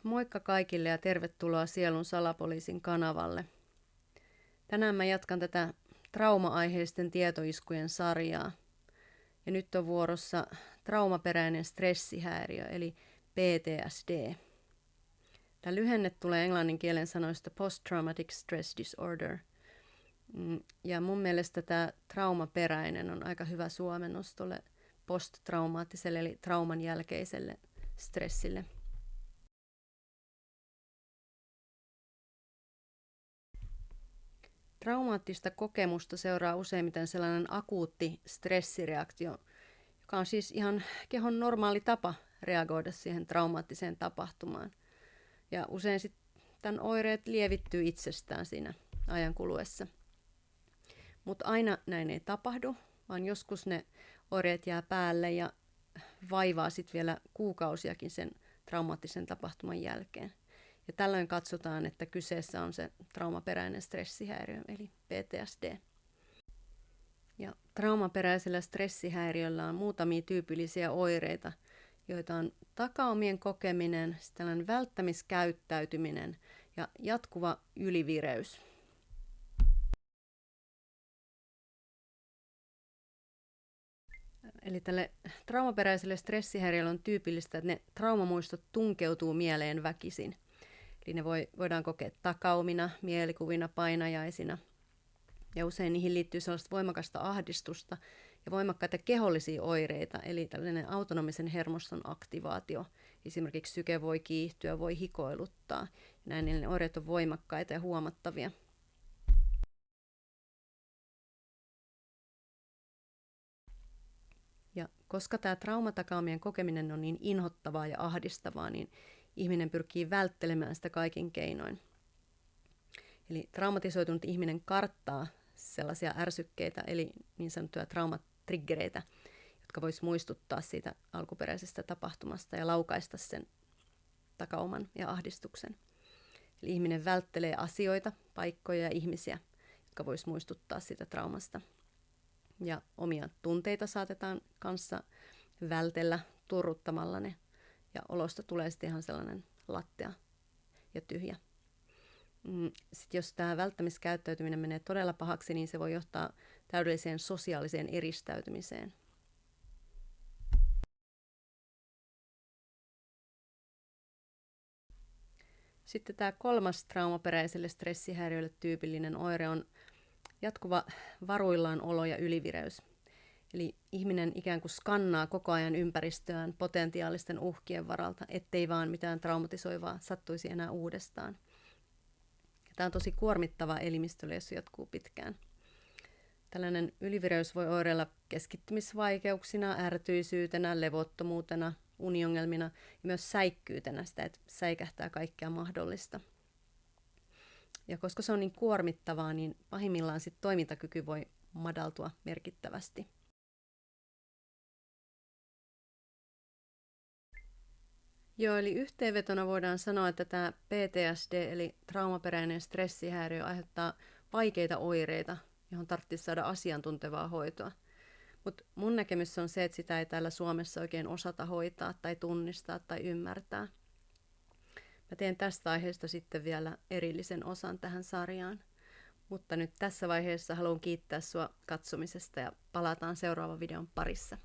Moikka kaikille ja tervetuloa Sielun salapoliisin kanavalle. Tänään mä jatkan tätä trauma-aiheisten tietoiskujen sarjaa. Ja nyt on vuorossa traumaperäinen stressihäiriö eli PTSD. Tämä lyhenne tulee englannin kielen sanoista Post-Traumatic Stress Disorder. Ja mun mielestä tämä traumaperäinen on aika hyvä suomennos tuolle posttraumaattiselle eli trauman jälkeiselle stressille. Traumaattista kokemusta seuraa useimmiten sellainen akuutti stressireaktio, joka on siis ihan kehon normaali tapa reagoida siihen traumaattiseen tapahtumaan. Ja usein sitten tämän oireet lievittyy itsestään siinä ajan kuluessa. Mutta aina näin ei tapahdu, vaan joskus ne oireet jää päälle ja vaivaa sitten vielä kuukausiakin sen traumaattisen tapahtuman jälkeen. Ja tällöin katsotaan, että kyseessä on se traumaperäinen stressihäiriö, eli PTSD. Ja traumaperäisellä stressihäiriöllä on muutamia tyypillisiä oireita, joita on takaumien kokeminen, tällainen välttämiskäyttäytyminen ja jatkuva ylivireys. Eli tälle traumaperäiselle stressihäiriölle on tyypillistä, että ne traumamuistot tunkeutuu mieleen väkisin. Eli ne voidaan kokea takaumina, mielikuvina, painajaisina. Ja usein niihin liittyy sellaista voimakasta ahdistusta ja voimakkaita kehollisia oireita, eli tällainen autonomisen hermoston aktivaatio. Esimerkiksi syke voi kiihtyä, voi hikoiluttaa. Ja näin ne oireet on voimakkaita ja huomattavia. Ja koska tämä traumatakaumien kokeminen on niin inhottavaa ja ahdistavaa, niin ihminen pyrkii välttelemään sitä kaikin keinoin. Eli traumatisoitunut ihminen karttaa sellaisia ärsykkeitä, eli niin sanottuja traumatriggereitä, jotka vois muistuttaa siitä alkuperäisestä tapahtumasta ja laukaista sen takauman ja ahdistuksen. Eli ihminen välttelee asioita, paikkoja ja ihmisiä, jotka vois muistuttaa siitä traumasta. Ja omia tunteita saatetaan kanssa vältellä turruttamalla ne. Ja olosta tulee sitten ihan sellainen lattea ja tyhjä. Sitten jos tämä välttämiskäyttäytyminen menee todella pahaksi, niin se voi johtaa täydelliseen sosiaaliseen eristäytymiseen. Sitten tämä kolmas traumaperäiselle stressihäiriölle tyypillinen oire on jatkuva varuillaan olo ja ylivireys. Eli ihminen ikään kuin skannaa koko ajan ympäristöään potentiaalisten uhkien varalta, ettei vaan mitään traumatisoivaa sattuisi enää uudestaan. Tämä on tosi kuormittava elimistölle, jos se jatkuu pitkään. Tällainen ylivireys voi oireilla keskittymisvaikeuksina, ärtyisyytenä, levottomuutena, uniongelmina ja myös säikkyytenä, sitä että säikähtää kaikkea mahdollista. Ja koska se on niin kuormittavaa, niin pahimmillaan sit toimintakyky voi madaltua merkittävästi. Joo, eli yhteenvetona voidaan sanoa, että tämä PTSD eli traumaperäinen stressihäiriö aiheuttaa vaikeita oireita, johon tarvitsisi saada asiantuntevaa hoitoa. Mutta mun näkemys on se, että sitä ei täällä Suomessa oikein osata hoitaa tai tunnistaa tai ymmärtää. Mä teen tästä aiheesta sitten vielä erillisen osan tähän sarjaan. Mutta nyt tässä vaiheessa haluan kiittää sua katsomisesta ja palataan seuraavan videon parissa.